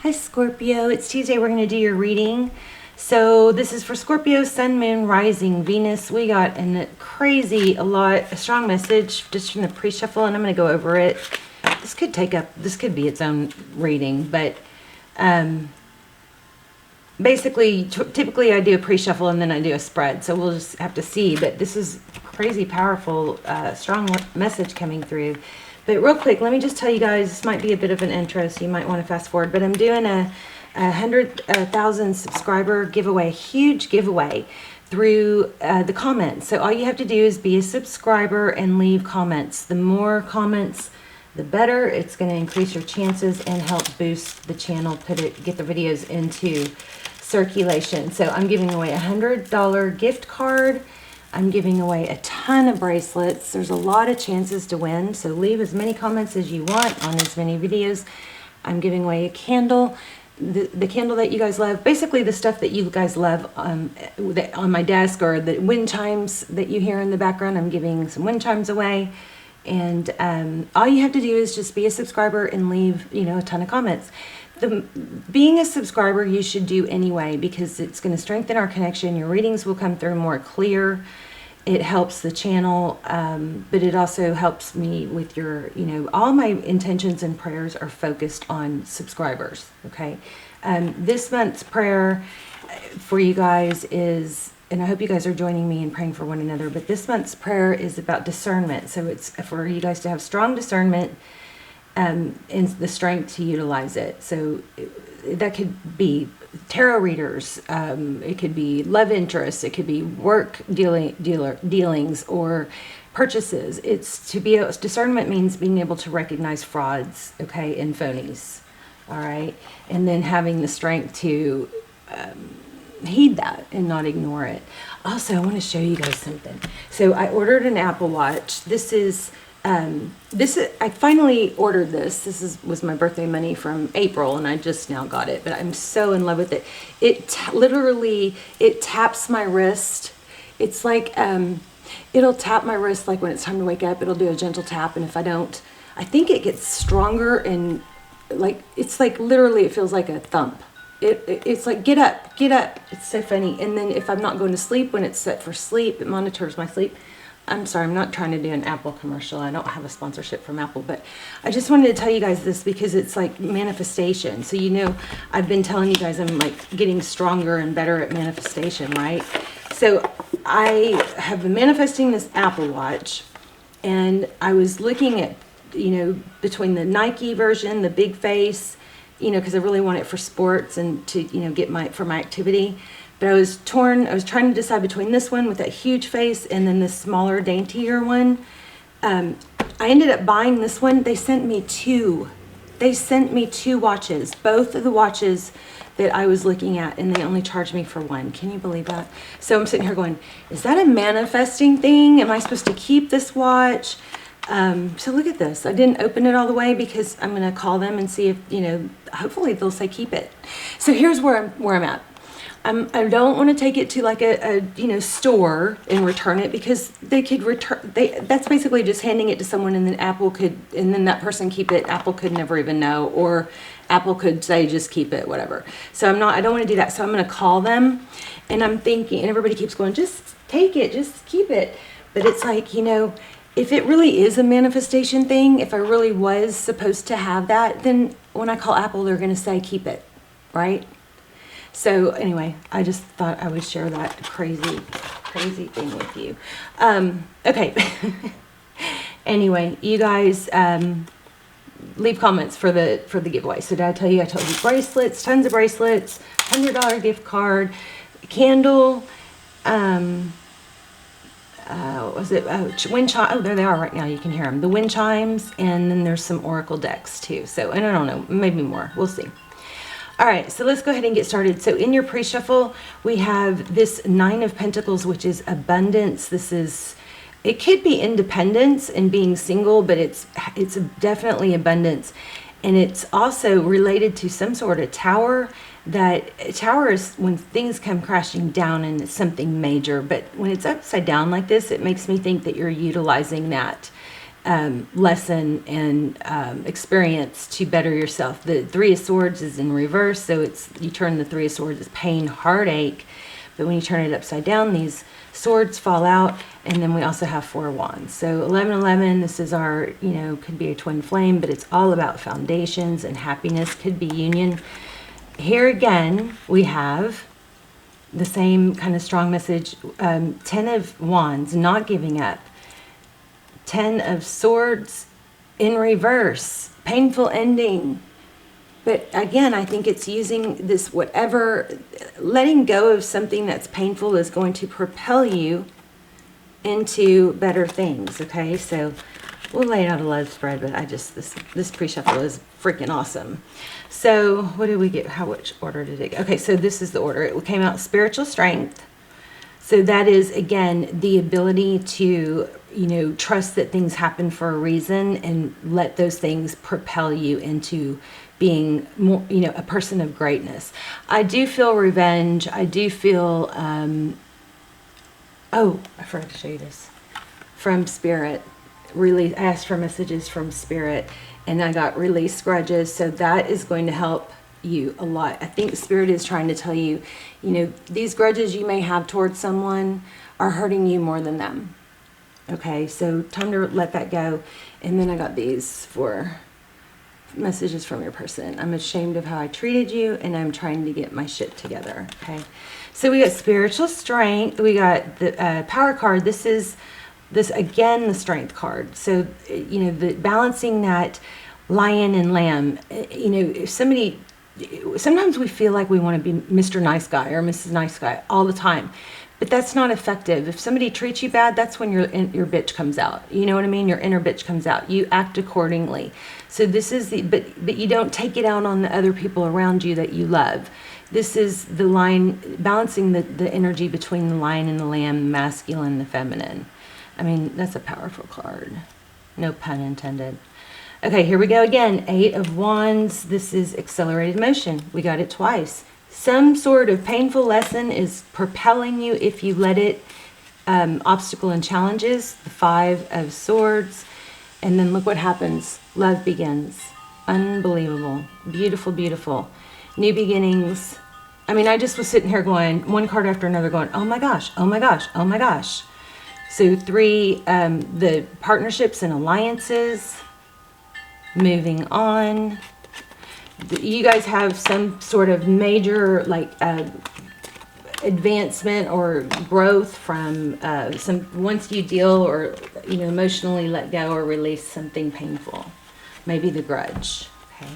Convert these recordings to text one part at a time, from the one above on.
Hi Scorpio, it's Tuesday. We're going to do your reading. So this is for Scorpio, Sun, Moon, Rising, Venus. We got a strong message just from the pre-shuffle, and I'm going to go over it. This could be its own reading, but basically, typically I do a pre-shuffle and then I do a spread. So we'll just have to see, but this is crazy powerful, strong message coming through. But real quick, let me just tell you guys, this might be a bit of an intro, so you might want to fast forward, but I'm doing a 100,000 subscriber giveaway, huge giveaway through the comments. So all you have to do is be a subscriber and leave comments. The more comments, the better. It's going to increase your chances and help boost the channel, get the videos into circulation. So I'm giving away a $100 gift card. I'm giving away a ton of bracelets. There's a lot of chances to win, so leave as many comments as you want on as many videos. I'm giving away a candle, the candle that you guys love, basically the stuff that you guys love on my desk, or the wind chimes that you hear in the background. I'm giving some wind chimes away, and all you have to do is just be a subscriber and leave, a ton of comments. Being a subscriber you should do anyway, because it's going to strengthen our connection. Your readings will come through more clear. It helps the channel, but it also helps me with your, all my intentions and prayers are focused on subscribers, okay? This month's prayer for you guys is, and I hope you guys are joining me in praying for one another, but this month's prayer is about discernment. So it's for you guys to have strong discernment and the strength to utilize it. So that could be tarot readers, it could be love interests, it could be work dealings or purchases. It's to be discernment means being able to recognize frauds, okay, and phonies, all right, and then having the strength to heed that and not ignore it. Also, I want to show you guys something. So I ordered an Apple Watch. I finally ordered this. This was my birthday money from April, and I just now got it, but I'm so in love with it. It literally taps my wrist. It's like, it'll tap my wrist like when it's time to wake up. It'll do a gentle tap, and if I don't, I think it gets stronger, and it's like literally it feels like a thump. It's like, get up. It's so funny. And then if I'm not going to sleep, when it's set for sleep, it monitors my sleep. I'm sorry, I'm not trying to do an Apple commercial. I don't have a sponsorship from Apple, but I just wanted to tell you guys this because it's like manifestation. So, I've been telling you guys I'm like getting stronger and better at manifestation, right? So I have been manifesting this Apple Watch, and I was looking at, between the Nike version, the big face, because I really want it for sports and to, get for my activity. But I was torn. I was trying to decide between this one with that huge face and then this smaller, daintier one. I ended up buying this one. They sent me two. They sent me two watches, both of the watches that I was looking at, and they only charged me for one. Can you believe that? So I'm sitting here going, is that a manifesting thing? Am I supposed to keep this watch? So look at this. I didn't open it all the way because I'm going to call them and see if, hopefully they'll say keep it. So here's where I'm at. I don't want to take it to like a store and return it, because they could that's basically just handing it to someone, and then and then that person keep it. Apple could never even know, or Apple could say just keep it, whatever. So I don't want to do that. So I'm going to call them, and I'm thinking, and everybody keeps going, just take it, just keep it. But it's like, if it really is a manifestation thing, if I really was supposed to have that, then when I call Apple, they're going to say keep it, right? So anyway, I just thought I would share that crazy thing with you. Okay. Anyway, you guys leave comments for the giveaway. So did I tell you? I told you bracelets, tons of bracelets, $100 gift card, candle. What was it? Wind chime. Oh, there they are right now. You can hear them. The wind chimes, and then there's some oracle decks too. So, and I don't know, maybe more. We'll see. All right, so let's go ahead and get started. So in your pre-shuffle, we have this 9 of Pentacles, which is abundance. It could be independence and being single, but it's definitely abundance. And it's also related to some sort of tower. That tower is when things come crashing down and it's something major. But when it's upside down like this, it makes me think that you're utilizing that lesson and experience to better yourself. The Three of Swords is in reverse, so you turn the Three of Swords as pain, heartache, but when you turn it upside down, these swords fall out. And then we also have Four of Wands. So 1111, this is our, could be a twin flame, but it's all about foundations and happiness, could be union. Here again, we have the same kind of strong message. 10 of Wands, not giving up. 10 of Swords in reverse, painful ending. But again, I think it's using this letting go of something that's painful is going to propel you into better things, okay? So we'll lay out a love spread, but this pre-shuffle is freaking awesome. So what did we get? Which order did it go? Okay, so this is the order. It came out spiritual strength. So that is, again, the ability to, trust that things happen for a reason and let those things propel you into being more, a person of greatness. I do feel revenge. I do feel, oh, I forgot to show you this. From Spirit. I asked for messages from Spirit, and I got release grudges. So that is going to help you a lot. I think Spirit is trying to tell you, these grudges you may have towards someone are hurting you more than them. Okay, so time to let that go. And then I got these for messages from your person. I'm ashamed of how I treated you, and I'm trying to get my shit together. Okay, so we got spiritual strength. We got the power card. This again, the strength card. So the balancing that lion and lamb. If somebody, sometimes we feel like we want to be Mr. Nice Guy or Mrs. Nice Guy all the time. But that's not effective. If somebody treats you bad, that's when your bitch comes out. You know what I mean? Your inner bitch comes out. You act accordingly. So this is but you don't take it out on the other people around you that you love. This is the line, balancing the energy between the lion and the lamb, the masculine and the feminine. I mean, that's a powerful card. No pun intended. Okay, here we go again. 8 of Wands. This is accelerated motion. We got it twice. Some sort of painful lesson is propelling you if you let it. Obstacle and challenges. The 5 of Swords. And then look what happens. Love begins. Unbelievable. Beautiful, beautiful. New beginnings. I mean, I just was sitting here going, one card after another going, oh my gosh, oh my gosh, oh my gosh. So 3, the partnerships and alliances. Moving on. You guys have some sort of major advancement or growth from once you deal or emotionally let go or release something painful, maybe the grudge. Okay,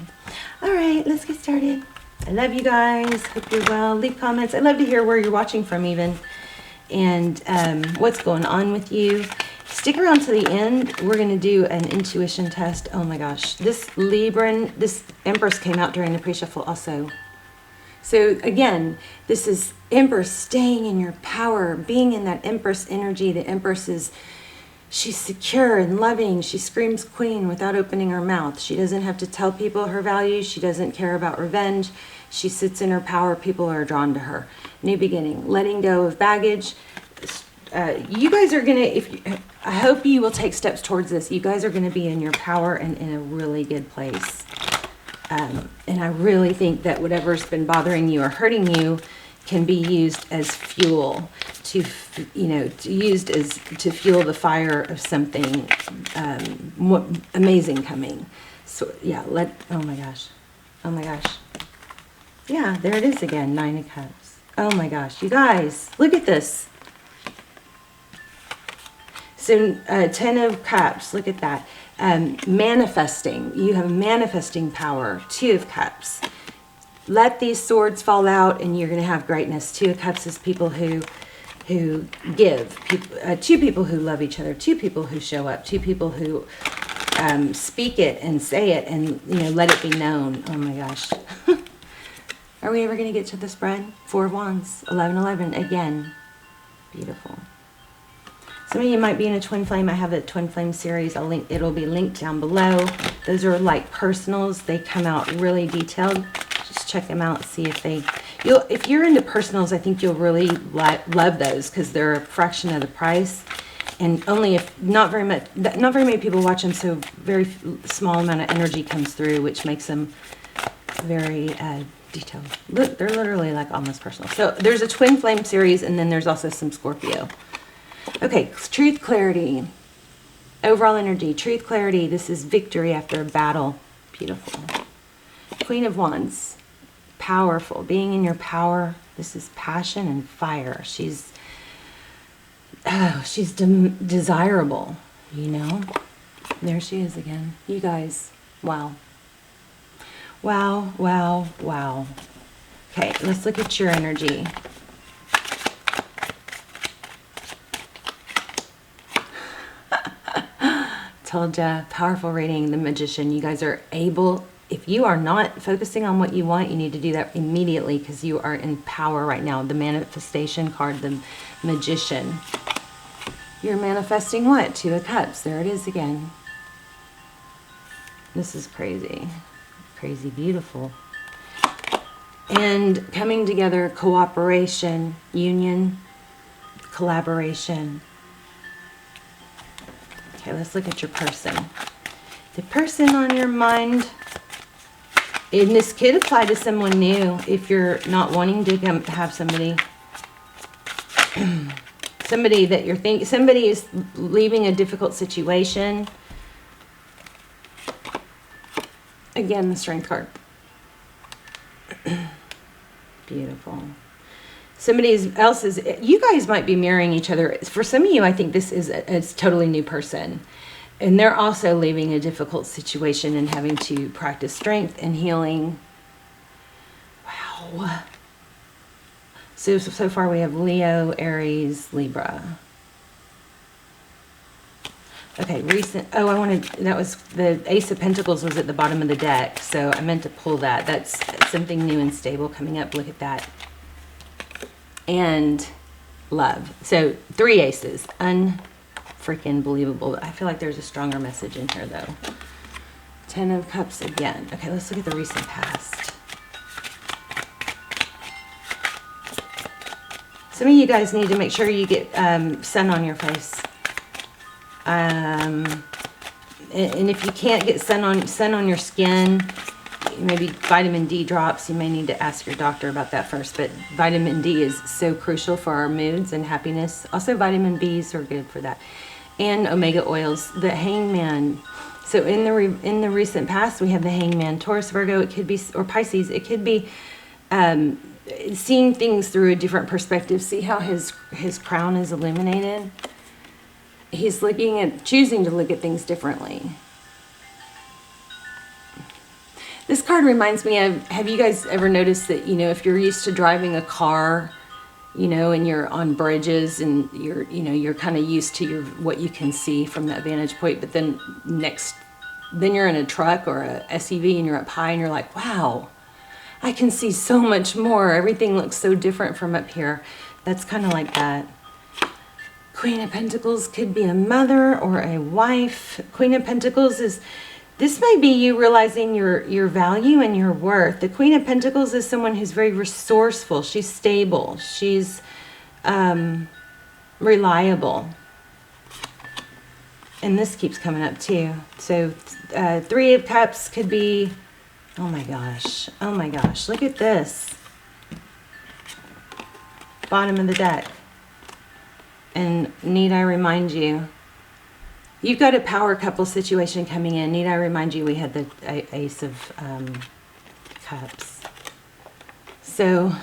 all right, let's get started. I love you guys. Hope you're well. Leave comments. I'd love to hear where you're watching from even, and what's going on with you. Stick around to the end. We're going to do an intuition test. Oh my gosh. This Libran, this Empress came out during the pre-shuffle also. So again, this is Empress staying in your power, being in that Empress energy. The Empress she's secure and loving. She screams queen without opening her mouth. She doesn't have to tell people her values. She doesn't care about revenge. She sits in her power. People are drawn to her. New beginning, letting go of baggage. You guys are going to, I hope you will take steps towards this. You guys are going to be in your power and in a really good place. And I really think that whatever's been bothering you or hurting you can be used as fuel to fuel the fire of something amazing coming. So yeah, oh my gosh. Yeah, there it is again, 9 of Cups. Oh my gosh, you guys, look at this. So 10 of Cups, look at that. Manifesting, you have manifesting power. 2 of Cups. Let these swords fall out and you're going to have greatness. 2 of Cups is people who give. 2 people who love each other. 2 people who show up. 2 people who speak it and say it and let it be known. Oh my gosh. Are we ever going to get to the spread? 4 of Wands, 11-11 again. Beautiful. Some of you might be in a twin flame. I have a twin flame series. It'll be linked down below. Those are like personals. They come out really detailed. Just check them out. See if if you're into personals, I think you'll really love those because they're a fraction of the price. And only if, not very many people watch them, so very small amount of energy comes through, which makes them very detailed. Look, they're literally like almost personal. So there's a twin flame series, and then there's also some Scorpio. Okay, truth, clarity, overall energy, truth, clarity. This is victory after a battle. Beautiful. Queen of Wands, powerful, being in your power. This is passion and fire. She's desirable, you know. There she is again. You guys, wow. Wow, wow, wow. Okay, let's look at your energy. Told ya, powerful reading, the Magician. You guys are able, if you are not focusing on what you want, you need to do that immediately, because you are in power right now. The manifestation card, the Magician. You're manifesting what? Two of Cups. There it is again. This is crazy. Crazy beautiful. And coming together, cooperation, union, collaboration. Okay, let's look at your person. The person on your mind, and this could apply to someone new if you're not wanting to have somebody, somebody that you're thinking, somebody is leaving a difficult situation. Again, the Strength card. Beautiful. Somebody else is, you guys might be marrying each other. For some of you, I think this is a totally new person. And they're also leaving a difficult situation and having to practice strength and healing. Wow. So far we have Leo, Aries, Libra. Okay, that was the Ace of Pentacles was at the bottom of the deck, so I meant to pull that. That's something new and stable coming up. Look at that. And love. So 3 aces. Unfreaking believable. I feel like there's a stronger message in here, though. 10 of Cups again. Okay, let's look at the recent past. Some of you guys need to make sure you get sun on your face. And if you can't get sun on your skin, maybe vitamin D drops, you may need to ask your doctor about that first. But vitamin D is so crucial for our moods and happiness. Also, vitamin Bs are good for that. And omega oils. The Hangman. So in the recent past, we have the Hangman. Taurus, Virgo, it could be, or Pisces. It could be seeing things through a different perspective. See how his crown is illuminated? He's choosing to look at things differently. This card reminds me of, have you guys ever noticed that, you know, if you're used to driving a car, you know, and you're on bridges and you're kind of used to what you can see from that vantage point, but then you're in a truck or a SUV and you're up high and you're like, wow, I can see so much more. Everything looks so different from up here. That's kind of like that. Queen of Pentacles could be a mother or a wife. Queen of Pentacles this may be you realizing your value and your worth. The Queen of Pentacles is someone who's very resourceful. She's stable. She's reliable. And this keeps coming up too. So 3 of Cups could be, oh my gosh, look at this. Bottom of the deck. And need I remind you, you've got a power couple situation coming in. Need I remind you, we had the Ace of Cups. So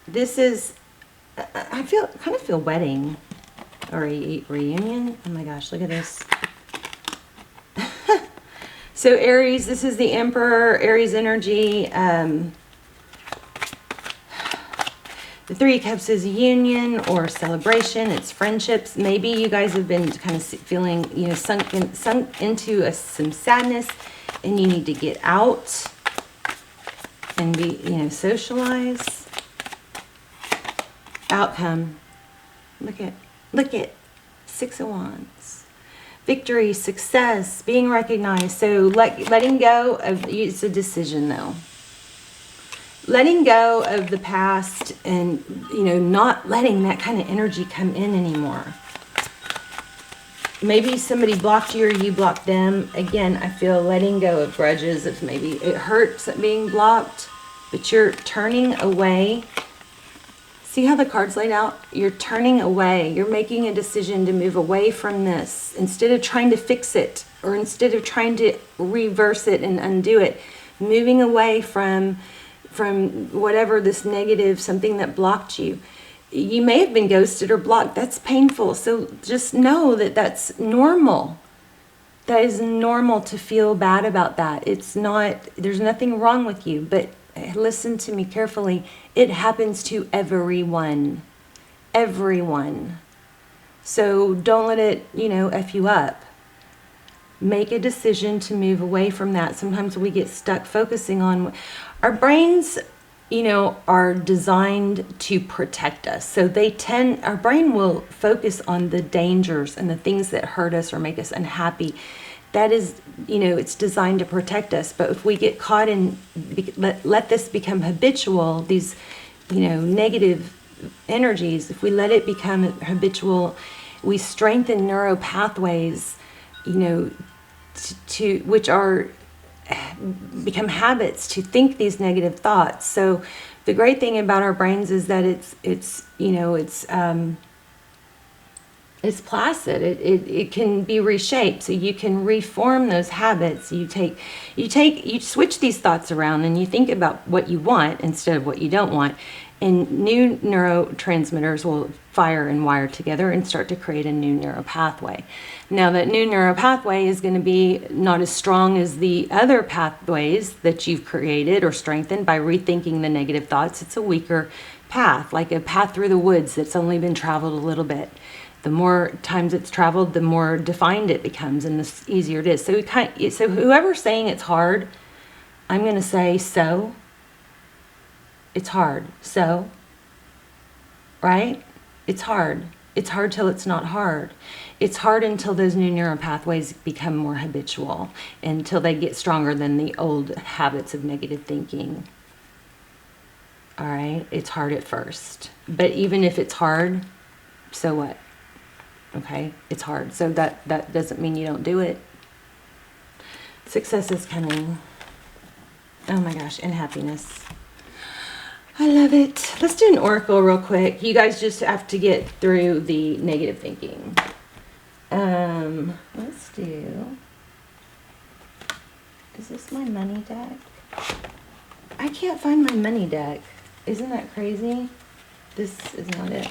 this is, I kind of feel wedding or a reunion. Oh my gosh, look at this. So Aries, this is the Emperor, Aries energy. The 3 of Cups is union or celebration. It's friendships. Maybe you guys have been kind of feeling, you know, sunk into some sadness, and you need to get out and be, you know, socialize. Outcome. Look at 6 of Wands. Victory, success, being recognized. So letting go of, it's a decision though. Letting go of the past and, you know, not letting that kind of energy come in anymore. maybe somebody blocked you or you blocked them. Again, I feel letting go of grudges. If maybe it hurts being blocked, but you're turning away. See how the card's laid out? You're turning away. You're making a decision to move away from this. Instead of trying to fix it, or instead of trying to reverse it and undo it, moving away from whatever this negative, something that blocked you. You may have been ghosted or blocked. That's painful. So just know that that's normal. That is normal to feel bad about that. It's not, there's nothing wrong with you, but listen to me carefully. It happens to everyone. Everyone. So don't let it, F you up. Make a decision to move away from that. Sometimes we get stuck focusing on our brains, are designed to protect us. So our brain will focus on the dangers and the things that hurt us or make us unhappy. That is, it's designed to protect us. But if we get caught in, let this become habitual, these, negative energies, if we let it become habitual, we strengthen neural pathways, to which are become habits to think these negative thoughts. So the great thing about our brains is that it's placid. It can be reshaped, so you can reform those habits. You switch these thoughts around and you think about what you want instead of what you don't want. And new neurotransmitters will fire and wire together and start to create a new neural pathway. Now that new neural pathway is going to be not as strong as the other pathways that you've created or strengthened by rethinking the negative thoughts. It's a weaker path, like a path through the woods that's only been traveled a little bit. The more times it's traveled, the more defined it becomes and the easier it is. So whoever's saying it's hard, I'm going to say so. It's hard. So, right? It's hard. It's hard till it's not hard. It's hard until those new neural pathways become more habitual, until they get stronger than the old habits of negative thinking. All right? It's hard at first. But even if it's hard, so what? Okay? It's hard. So that doesn't mean you don't do it. Success is coming. Oh my gosh, and happiness. I love it. Let's do an oracle real quick. You guys just have to get through the negative thinking. Let's do... Is this my money deck? I can't find my money deck. Isn't that crazy? This is not it.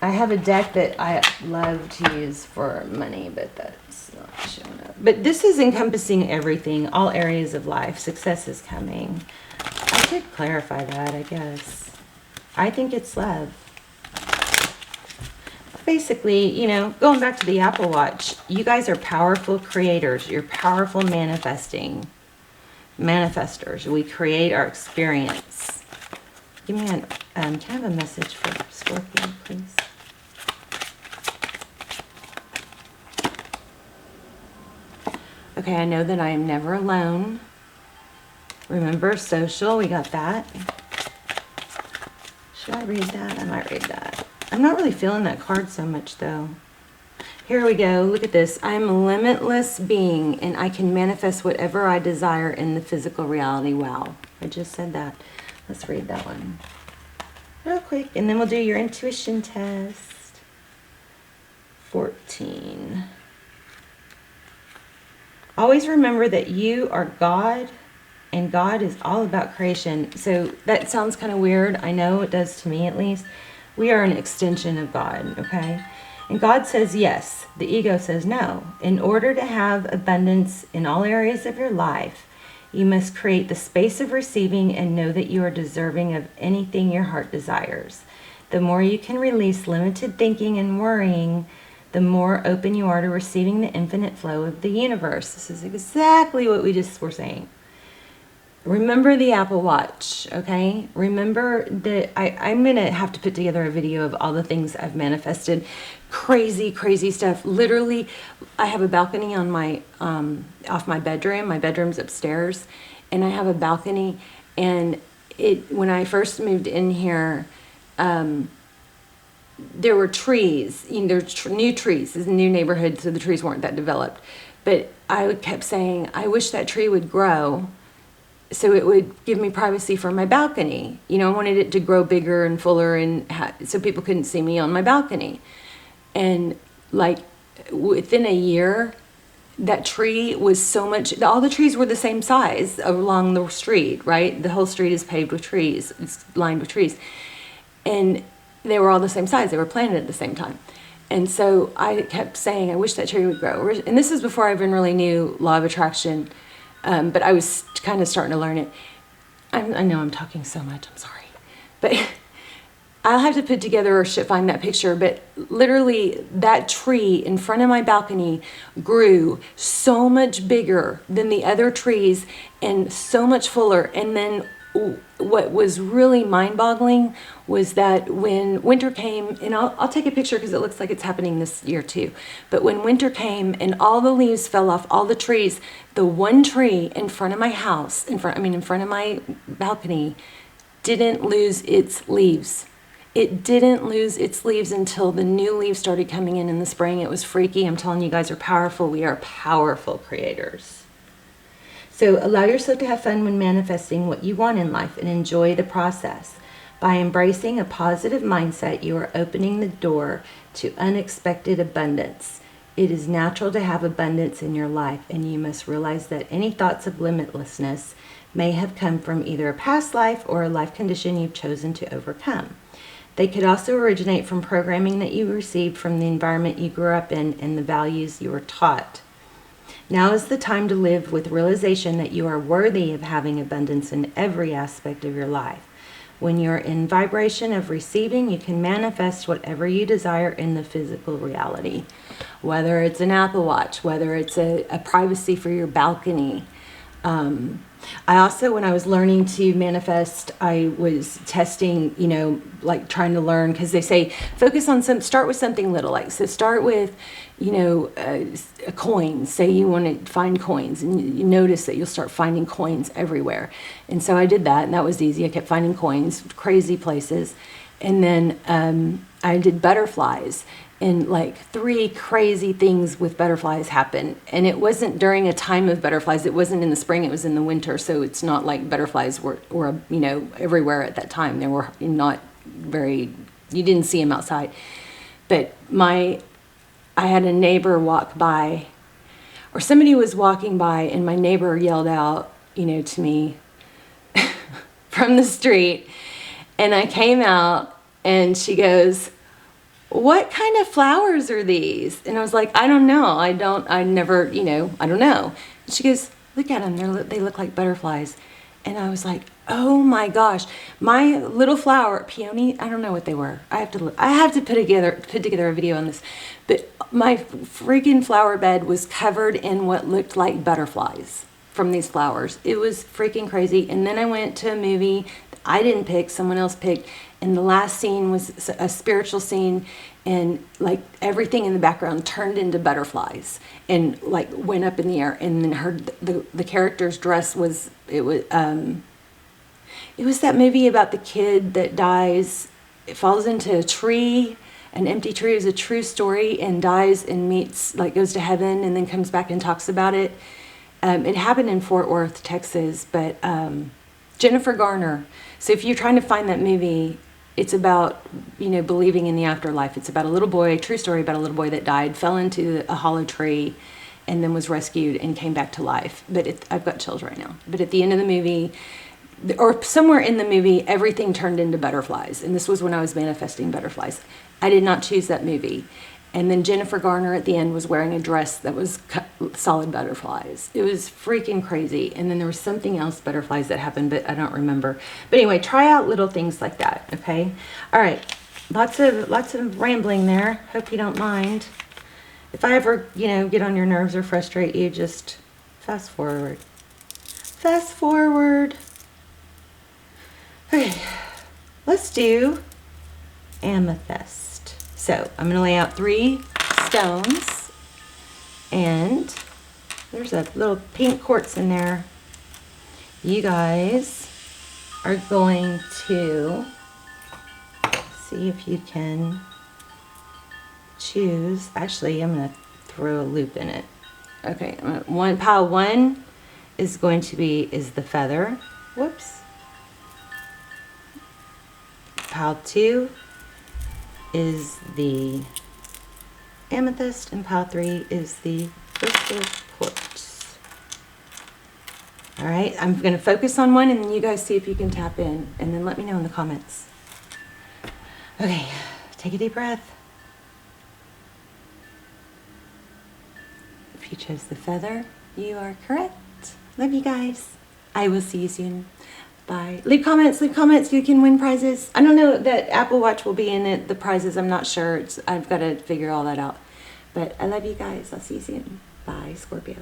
I have a deck that I love to use for money, but that's not showing up. But this is encompassing everything, all areas of life. Success is coming. I could clarify that, I guess. I think it's love. Basically, going back to the Apple Watch, you guys are powerful creators. You're powerful manifestors. We create our experience. Give me can I have a message for Scorpio, please? Okay, I know that I am never alone. Remember, social, we got that. Should I read that? I might read that. I'm not really feeling that card so much, though. Here we go. Look at this. I'm a limitless being, and I can manifest whatever I desire in the physical reality. Wow. I just said that. Let's read that one real quick, and then we'll do your intuition test. 14. Always remember that you are God, and God is all about creation. So that sounds kind of weird. I know it does to me, at least. We are an extension of God, okay? And God says yes. The ego says no. In order to have abundance in all areas of your life, you must create the space of receiving and know that you are deserving of anything your heart desires. The more you can release limited thinking and worrying, the more open you are to receiving the infinite flow of the universe. This is exactly what we just were saying. Remember the Apple Watch, okay? Remember that I'm going to have to put together a video of all the things I've manifested. Crazy, crazy stuff. Literally, I have a balcony on my off my bedroom. My bedroom's upstairs, and I have a balcony. And when I first moved in here, there were trees, you know, there's new trees. It's a new neighborhood, so the trees weren't that developed. But I kept saying, I wish that tree would grow so it would give me privacy for my balcony. You know, I wanted it to grow bigger and fuller and so people couldn't see me on my balcony. And like within a year, that tree was so much, all the trees were the same size along the street, right? The whole street is paved with trees. It's lined with trees. And they were all the same size. They were planted at the same time. And so I kept saying, I wish that tree would grow. And this is before I even really knew law of attraction. But I was kind of starting to learn it. I know I'm talking so much. I'm sorry. But I'll have to put together or find that picture. But literally that tree in front of my balcony grew so much bigger than the other trees and so much fuller. And then what was really mind-boggling was that when winter came, and I'll take a picture because it looks like it's happening this year too, but when winter came and all the leaves fell off all the trees, the one tree in front of my house, in front of my balcony, didn't lose its leaves. It didn't lose its leaves until the new leaves started coming in the spring. It was freaky. I'm telling you, guys are powerful. We are powerful creators. So allow yourself to have fun when manifesting what you want in life and enjoy the process. By embracing a positive mindset, you are opening the door to unexpected abundance. It is natural to have abundance in your life, and you must realize that any thoughts of limitlessness may have come from either a past life or a life condition you've chosen to overcome. They could also originate from programming that you received from the environment you grew up in and the values you were taught. Now is the time to live with realization that you are worthy of having abundance in every aspect of your life. When you're in vibration of receiving, you can manifest whatever you desire in the physical reality. Whether it's an Apple Watch, whether it's a privacy for your balcony. I also, when I was learning to manifest, I was testing, you know, like trying to learn, because they say focus on start with something little, like, so start with, you know, a coin. Say you want to find coins, and you notice that you'll start finding coins everywhere. And so I did that, and that was easy. I kept finding coins, crazy places. And then I did butterflies. And like 3 crazy things with butterflies happened. And it wasn't during a time of butterflies. It wasn't in the spring, it was in the winter. So it's not like butterflies were you know, everywhere at that time. They were not very, you didn't see them outside. But I had a neighbor walk by, or somebody was walking by, and my neighbor yelled out, you know, to me from the street. And I came out, and she goes, "What kind of flowers are these?" And I was like, "I don't know. I never, you know, I don't know." And she goes, "Look at them. They look like butterflies." And I was like, "Oh my gosh, my little flower, peony, I don't know what they were. I have to put together a video on this. But my freaking flower bed was covered in what looked like butterflies from these flowers. It was freaking crazy. And then I went to a movie I didn't pick, someone else picked. And the last scene was a spiritual scene, and like everything in the background turned into butterflies and like went up in the air. And then the character's dress was that movie about the kid that dies. It falls into a tree, an empty tree. It was a true story, and dies and meets, like, goes to heaven and then comes back and talks about it. It happened in Fort Worth, Texas, but Jennifer Garner. So if you're trying to find that movie, it's about, you know, believing in the afterlife. It's about a little boy, true story about a little boy that died, fell into a hollow tree, and then was rescued and came back to life. But I've got chills right now. But at the end of the movie, or somewhere in the movie, everything turned into butterflies. And this was when I was manifesting butterflies. I did not choose that movie. And then Jennifer Garner at the end was wearing a dress that was solid butterflies. It was freaking crazy. And then there was something else, butterflies, that happened, but I don't remember. But anyway, try out little things like that, okay? All right, lots of rambling there. Hope you don't mind. If I ever, you know, get on your nerves or frustrate you, just fast forward. Fast forward. Okay, let's do amethyst. So I'm going to lay out 3 stones, and there's a little pink quartz in there. You guys are going to see if you can choose, actually I'm going to throw a loop in it. Okay, pile 1 is going to be, is the feather. Whoops. Pile 2 is the amethyst, and pile 3 is the crystal quartz. All right, I'm going to focus on one, and then you guys see if you can tap in, and then let me know in the comments. Okay, take a deep breath. If you chose the feather, you are correct. Love you guys. I will see you soon. Bye. Leave comments. You can win prizes. I don't know that Apple Watch will be in it, the prizes. I'm not sure. I've got to figure all that out. But I love you guys. I'll see you soon. Bye, Scorpio.